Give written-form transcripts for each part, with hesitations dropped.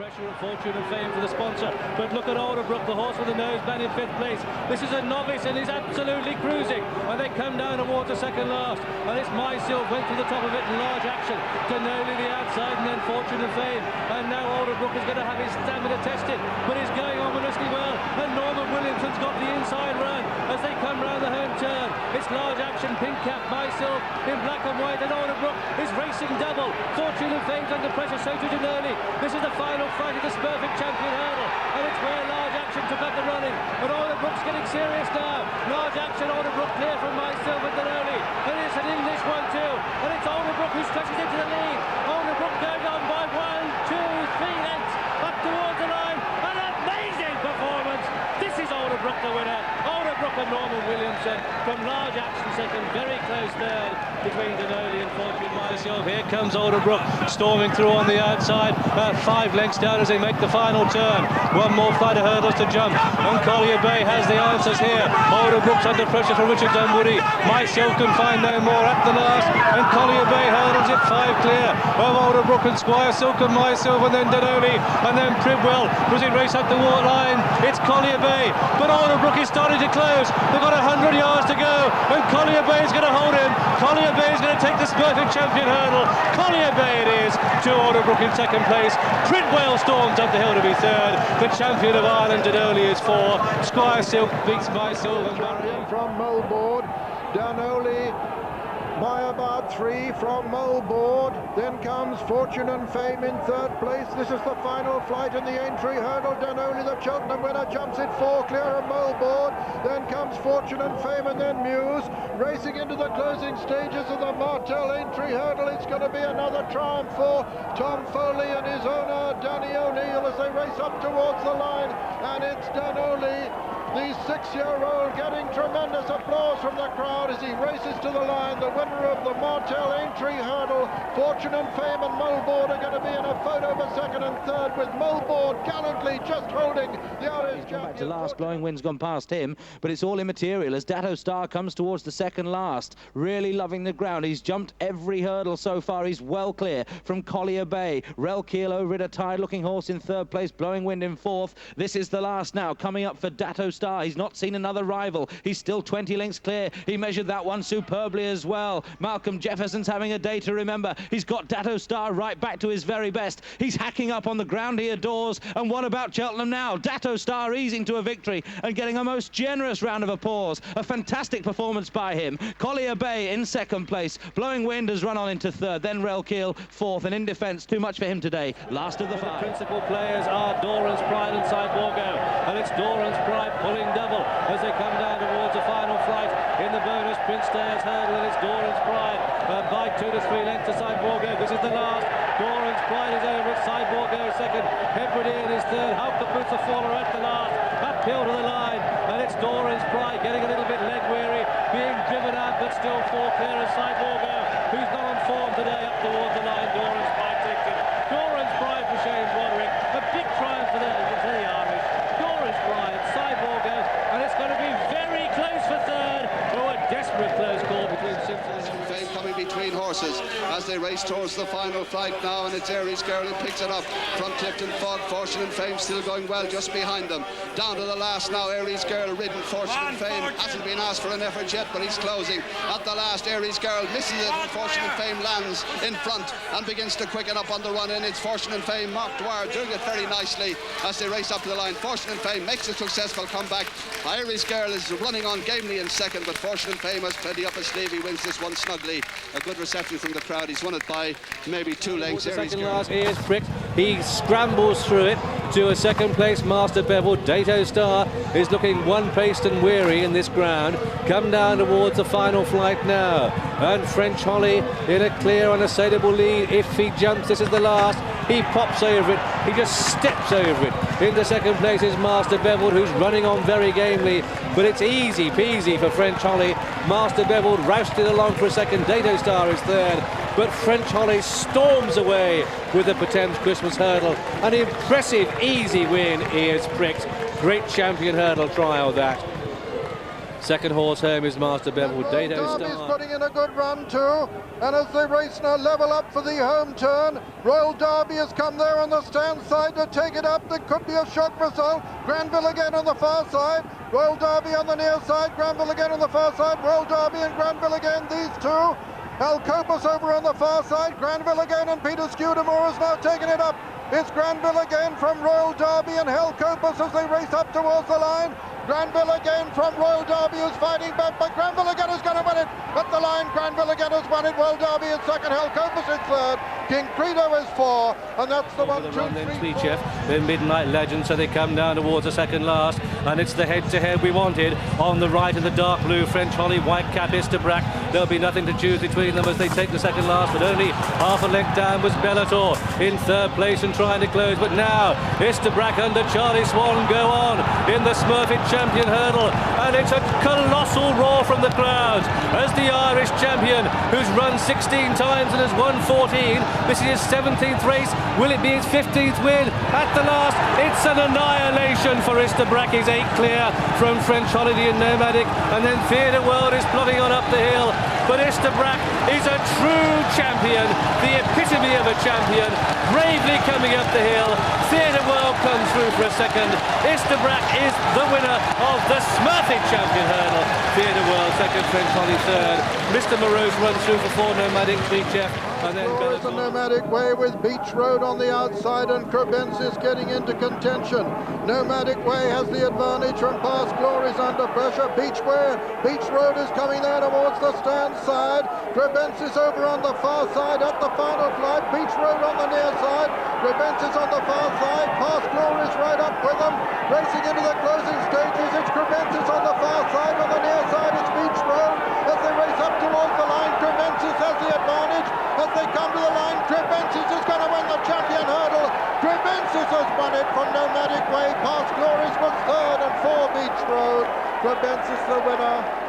Pressure of fortune and fame for the sponsor, but look at Alderbrook, the horse with the nose man in 5th place. This is a novice and he's absolutely cruising, and they come down towards the second last, and it's Myself went to the top of it in large action. Danoli the outside, and then Fortune and Fame, and now Alderbrook is going to have his stamina tested, but he's going ominously well, and Norman Williamson's got the inside run as they come round the home turn. It's large action, pink cap, Myself in black and white, and Alderbrook is racing double. Fortune and Fame's under pressure, so to Danoli. This is the final fight of this perfect champion hurdle, and it's where large action took up the running, but Alderbrook's getting serious now. Large action, Alderbrook clear from Myself and Danoli, and it's an English one too, and it's Alderbrook who stretches into the lead. Alderbrook going on by 1, 2, 3 lengths up towards the line. An amazing performance. This is Alderbrook the winner. Alderbrook and Norman Williamson from large action second, very close third between Danoli and Fortune Myself. Here comes Alderbrook storming through on the outside, 5 lengths down as they make the final turn. One more flight of hurdles to jump, and Collier Bay has the answers here. Alderbrook's under pressure from Richard Dunwoody. Myself can find no more at the last, and Collier Bay hurdles it 5 clear of Alderbrook and Squire Silk and Myself, and then Danoli, and then Pribwell as he race up the water line. It's Collier Bay, but Alderbrook is starting to close. They've got 100 yards to go, and Collier Bay is going to hold him. Collier Bay is going to take this perfect champion hurdle. Collier Bay it is to Alderbrook in second place. Pribwell storms up the hill to be third. The champion of Ireland, Danoli, is 4. Squire Silk beats Myself and Barry. From Mulboard, Danoli by about 3 from Mulboard. Then comes Fortune and Fame in 3rd place. This is the final flight in the entry hurdle. Danoli, the Cheltenham winner, jumps it 4 clear of Mulboard. Then comes Fortune and Fame, and then Muse racing into the closing stages of the Martel entry hurdle. It's going to be another triumph for Tom Foley and his owner Danny O'Neill as they race up towards the line, and it's Danoli, the 6-year-old, getting tremendous applause from the crowd as he races to the line. The winner of the Martel entry hurdle. Fortune and Fame and Mulboard are going to be in a photo for 2nd and 3rd, with Mulboard gallantly just holding the Irish champion. Back to last, Blowing Wind's gone past him, but it's all immaterial as Dato Star comes towards the second last, really loving the ground. He's jumped every hurdle so far. He's well clear from Collier Bay. Relkeel over it, a tired-looking horse in 3rd place, Blowing Wind in 4th. This is the last now, coming up for Dato Star. He's not seen another rival. He's still 20 lengths clear. He measured that one superbly as well. Malcolm Jefferson's having a day to remember. He's got Dato Star right back to his very best. He's hacking up on the ground he adores. And what about Cheltenham now? Dato Star easing to a victory and getting a most generous round of applause. A fantastic performance by him. Collier Bay in 2nd place. Blowing Wind has run on into 3rd. Then Relkeel 4th. And in defence, too much for him today. Last of the 5. The principal players are Dorans Pride and Cyborgo, and it's Dorans Pride pulling double as they come down towards the final flight in the bonus Prince Stairs hurdle, and it's Dorans Pride by 2 to 3 lengths to Cyborgo. This is the last. Dorans Pride is over it. Cyborgo is 2nd. Hebridean is 3rd. Haukapusa Faller at the last. Uphill to the line, and it's Dorans Pride getting a little bit leg weary, being driven out, but still 4 clear of Cyborgo, who's not on form today. Up towards the line, Dorans Pride takes it. Dorans Pride for Shane Broderick. A big triumph for the Irish. Dorans Pride, Cyborgo, and it's going to be very close for 3rd. Oh, a desperate close call between Simpson and Fame coming between horses as they race towards the final flight now, and it's Aries Girl who picks it up from Clifton Fog. Fortune and Fame still going well just behind them. Down to the last now, Aries Girl ridden. Fortune and Fame hasn't been asked for an effort yet, but he's closing. At the last, Aries Girl misses it, and Fortune and Fame lands in front and begins to quicken up on the run in. It's Fortune and Fame, Mark Dwyer doing it very nicely as they race up to the line. Fortune and Fame makes a successful comeback. Aries Girl is running on gamely in 2nd, but Fortune and Fame has plenty up his sleeve. He wins this one snugly. A good reception from the crowd. He's won it by maybe 2 lengths. Second last, he is pricked. He scrambles through it to a 2nd place Master Bevel. Dato Star is looking one-paced and weary in this ground. Come down towards the final flight now, and French Holly in a clear, unassailable lead. If he jumps, this is the last. He pops over it. He just steps over it. Into 2nd place is Master Bevel, who's running on very gamely, but it's easy peasy for French Holly. Master Bevel rousted along for a 2nd. Dato Star is 3rd, but French Holly storms away with the Potem's Christmas hurdle. An impressive, easy win. He is pricked. Great champion hurdle trial that. Second horse home is Master Bevel. Dato Derby's Star. putting in a good run too, and as they race now level up for the home turn, Royal Derby has come there on the stand side to take it up. There could be a shock result. Granville Again on the far side, Royal Derby on the near side, Granville Again on the far side, Royal Derby and Granville Again, these two. Alcopus over on the far side, Granville Again and Peter Scudamore has now taken it up. It's Granville Again from Royal Derby and Helcopus as they race up towards the line. Granville Again from Royal Derby is fighting back, but Granville Again is going to win it. At the line, Granville Again has won it. Royal Derby is second, Helcopus is third. King Credo is four, and that's the 1, 2, 3, 4. The Midnight Legend, so they come down towards the second last, and it's the head-to-head we wanted. On the right in the dark blue, French Holly, white cap, Istabraq. There'll be nothing to choose between them as they take the second last, but only half a length down was Bellator in third place and trying to close. But now Istabraq under Charlie Swan go on in the Smurfit Champion hurdle, and it's a colossal roar from the crowds as the Irish champion, who's run 16 times and has won 14. This is his 17th race. Will it be his 15th win at the last? It's an annihilation for Istabraq. He's 8 clear from French Holiday and Nomadic, and then Theatre World is plodding on up the hill. But Istabraq is a true champion, the epitome of a champion, bravely coming up the hill. Theatre World comes through for a second. Istabraq is the winner of the Smurfit Champion hurdle. Theatre World second, French Holly third. Mr. Morose runs through for 4 Nomadic, 3 Jeff, and then It's a Nomadic Way with Beach Road on the outside and Kribensis getting into contention. Nomadic Way has the advantage from past glories under pressure. Beach Road is coming there towards the stand side. Kribensis over on the far side at the final flight. Beach Road on the near side. Kribensis on the far side. Past glories right up with them. Racing into the closing stages. It's Kribensis on the far side. On the near side it's Beach Road. As they race up towards the line, Kribensis has the advantage. As they come to the line, Kribensis is going to win the champion hurdle. Kribensis has won it from Nomadic Way. Past glories was third and 4 Beach Road. Kribensis the winner.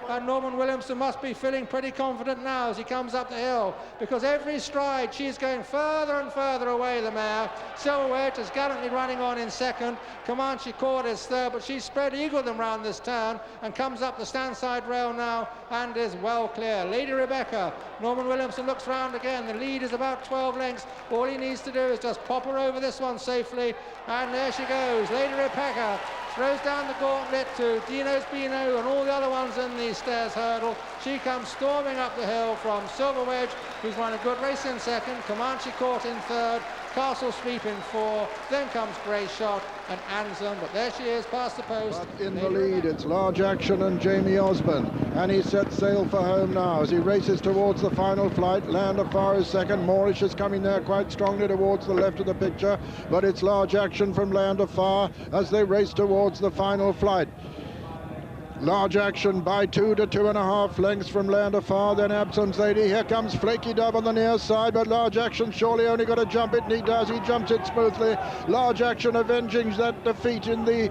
And Norman Williamson must be feeling pretty confident now as he comes up the hill, because every stride she's going further and further away, the mare. Silver Wedge is gallantly running on in second. Comanche Court is third, but she's spread eagle them round this turn and comes up the stand side rail now and is well clear. Lady Rebecca, Norman Williamson looks round again. The lead is about 12 lengths. All he needs to do is just pop her over this one safely, and there she goes. Lady Rebecca throws down the gauntlet to Dino's Beano and all the other ones in the stairs hurdle. She comes storming up the hill from Silver Wedge, who's run a good race in second, Comanche Court in third, Castle Sweep in 4, then comes Grey Shot and Anselm, but there she is past the post. But in the lead, it's Large Action and Jamie Osborne, and he sets sail for home now as he races towards the final flight. Land of Far is second. Moorish is coming there quite strongly towards the left of the picture, but it's Large Action from Land of Far as they race towards the final flight. Large Action by 2 to 2.5 lengths from Land of Far, then Absence Lady. Here comes Flaky Dove on the near side, but Large Action surely only got to jump it, and he does. He jumps it smoothly. Large Action avenging that defeat in the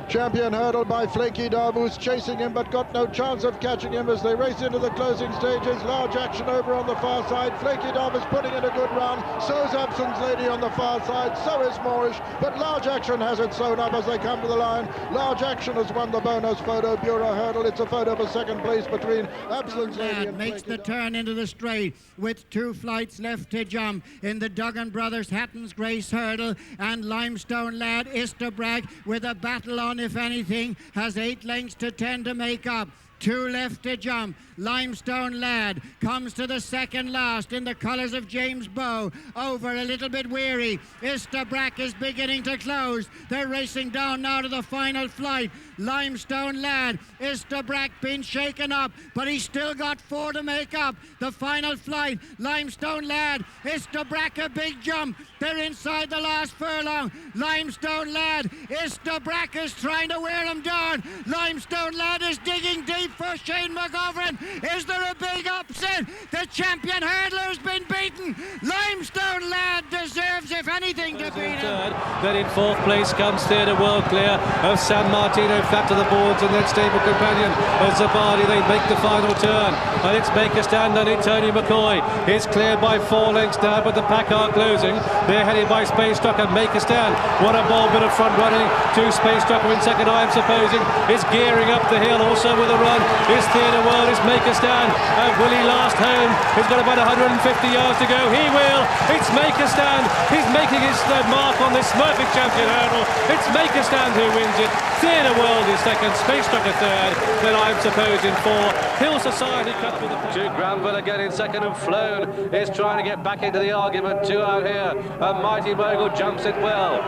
champion hurdle by Flaky Dove, who's chasing him but got no chance of catching him as they race into the closing stages. Large Action over on the far side. Flaky Dove is putting in a good run. So is Absence Lady on the far side. So is Moorish. But Large Action has it sewn up as they come to the line. Large Action has won the bonus photo bureau hurdle. It's a photo for second place between Absence Lady and makes Flaky the turn into the straight with 2 flights left to jump in the Duggan Brothers Hatton's Grace hurdle, and Limestone Lad Istabraq with a battle on, if anything, has 8 lengths to 10 to make up. 2 left to jump. Limestone Lad comes to the second last in the colours of James Bow. Over a little bit weary. Istabraq is beginning to close. They're racing down now to the final flight. Limestone Lad, Istabraq been shaken up, but he's still got 4 to make up. The final flight, Limestone Lad, Istabraq a big jump. They're inside the last furlong. Limestone Lad, Istabraq is trying to wear him down. Limestone Lad is digging deep for Shane McGovern. Is there a big upset? The champion hurdler has been beaten. Limestone Lad deserves, if anything, to beat third. Then in fourth place comes Theatre World clear of San Martino, flat to the boards, and then stable companion of Zabadi. They make the final turn, and it's Make a Stand under Tony McCoy. It's cleared by 4 lengths now, but the pack are closing. They're headed by Space Trucker. Make a Stand. What a bold bit of front running to Space Trucker in second, I am supposing. It's gearing up the hill also with a run. It's Theatre World. It's Make a Stand. Will he last home? He's got about 150 yards to go. He will. It's Make a Stand. He's making his mark on this Smurfing champion hurdle. It's Make a Stand who wins it. Theatre World is second. Space Trucker third. Then I'm supposing 4. Hill Society cut with the... To Granville Again in second, and Flown is trying to get back into the argument. 2 out here. A Mighty Mogul jumps it well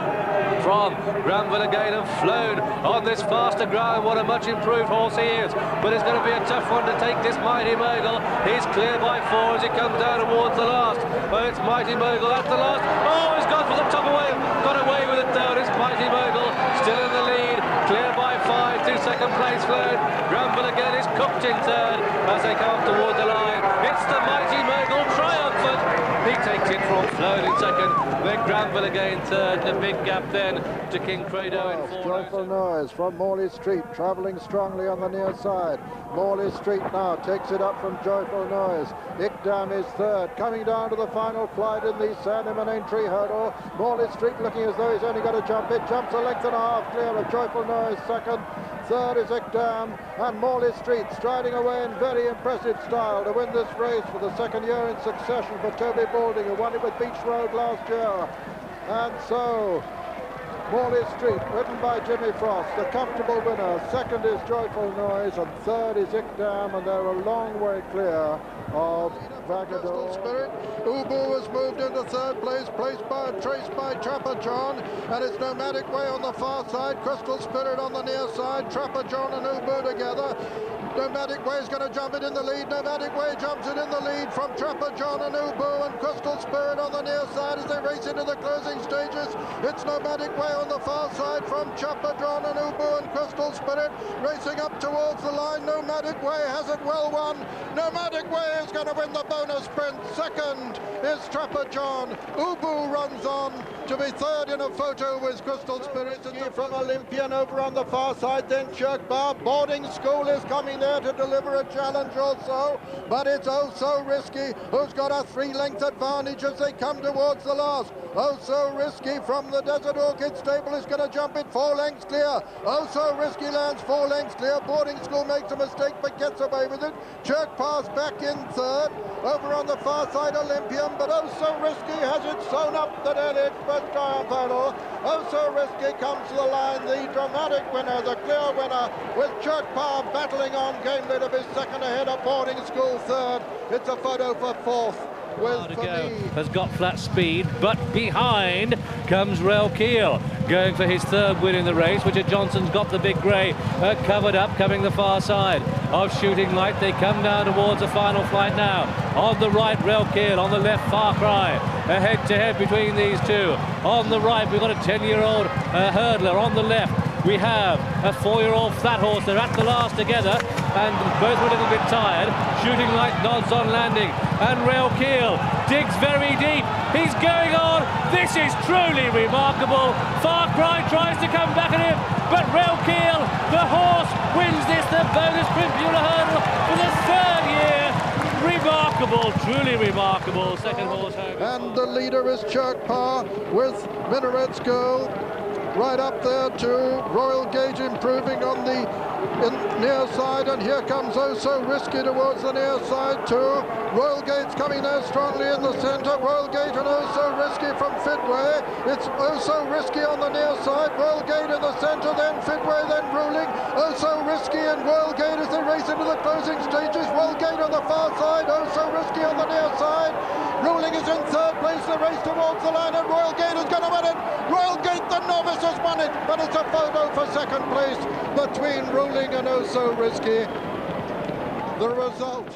from Granville Again, and Flown on this faster ground. What a much improved horse he is, but it's going to be a tough one to take this Mighty Mogul. He's clear by 4 as he comes down towards the last. But it's Mighty Mogul at the last. Oh, he's gone for the top away, got away with it though. It's Mighty Mogul still in the lead, clear by 5 to second place Flown. Granville Again is cooked in third as they come up towards the line. It's the Mighty Mogul triumphant. He takes it from Flown in second, then Granville Again third. The big gap then to King Credo in 4th. Joyful Noise from Morley Street, travelling strongly on the near side. Morley Street now takes it up from Joyful Noise. Iqdam is third, coming down to the final flight in the Sandham Entry hurdle. Morley Street looking as though he's only got to jump. It jumps a length and a half clear of Joyful Noise second. Third is Iqdam, and Morley Street striding away in very impressive style to win this race for the second year in succession for Toby Balding, who won it with Beach Road last year. And so Morley Street, ridden by Jimmy Frost, the comfortable winner. Second is Joyful Noise, and third is Iqdam, and they're a long way clear of Vagador. Spirit. Ubu has moved into third place, traced by Trapper John, and it's Nomadic Way on the far side, Crystal Spirit on the near side, Trapper John and Ubu together. Nomadic Way is going to jump it in the lead. Nomadic Way jumps it in the lead from Trapper John and Ubu, and Crystal Spirit on the near side as they race into the closing stages. It's Nomadic Way on the far side from Trapper John and Ubu, and Crystal Spirit racing up towards the line. Nomadic Way has it well won. Nomadic Way is going to win the bonus sprint. Second is Trapper John. Ubu runs on to be third in a photo with Crystal Spirit. From Olympian over on the far side, then Chirkbar. Boarding School is coming there to deliver a challenge also, but it's Oh So Risky who's got a 3-length advantage as they come towards the last. Oh So Risky from the Desert Orchid stable is going to jump it 4 lengths clear. Oh So Risky lands 4 lengths clear. Boarding School makes a mistake but gets away with it. Chirkbar's back in third. Over on the far side, Olympian, but Oh So Risky has it sewn up the dead edge first triumph hurdle. Oh So Risky comes to the line, the dramatic winner, the clear winner, with Chirkbar battling on. Game leader is second ahead of Boarding School third. It's a photo for 4th. Has got flat speed, but behind comes Relkeel, going for his 3rd win in the race. Richard Johnson's got the big grey covered up, coming the far side of Shooting Light. They come down towards the final flight now. On the right, Relkeel. On the left, Far Cry. A head-to-head between these two. On the right, we've got a 10-year-old hurdler. On the left, we have a 4-year-old flat horse. They're at the last together, and both were a little bit tired. Shooting Light nods on landing, and Relkeel digs very deep. He's going on. This is truly remarkable. Far Cry tries to come back at him, but Relkeel, the horse, wins this, the bonus sprint Beulah hurdle for the 3rd year. Remarkable, truly remarkable. Second horse home. And the leader is Chirkbar with Minaret's Girl. Right up there to Royal Gait improving on the near side, and here comes Oh So Risky towards the near side too. Royal Gait's coming there strongly in the centre. Royal Gait and Oh So Risky from Fidway. It's Oh So Risky on the near side, Royal Gait in the centre, then Fidway, then Ruling. Oh So Risky and Royal Gait as they race into the closing stages. Royal Gait on the far side, Oh So Risky on the near side. Ruling is in 3rd place, the race towards the line, and Royal Gait is going to win it. Royal Gait, the novice, has won it, but it's a photo for 2nd place between Ruling and Oh So Risky. The result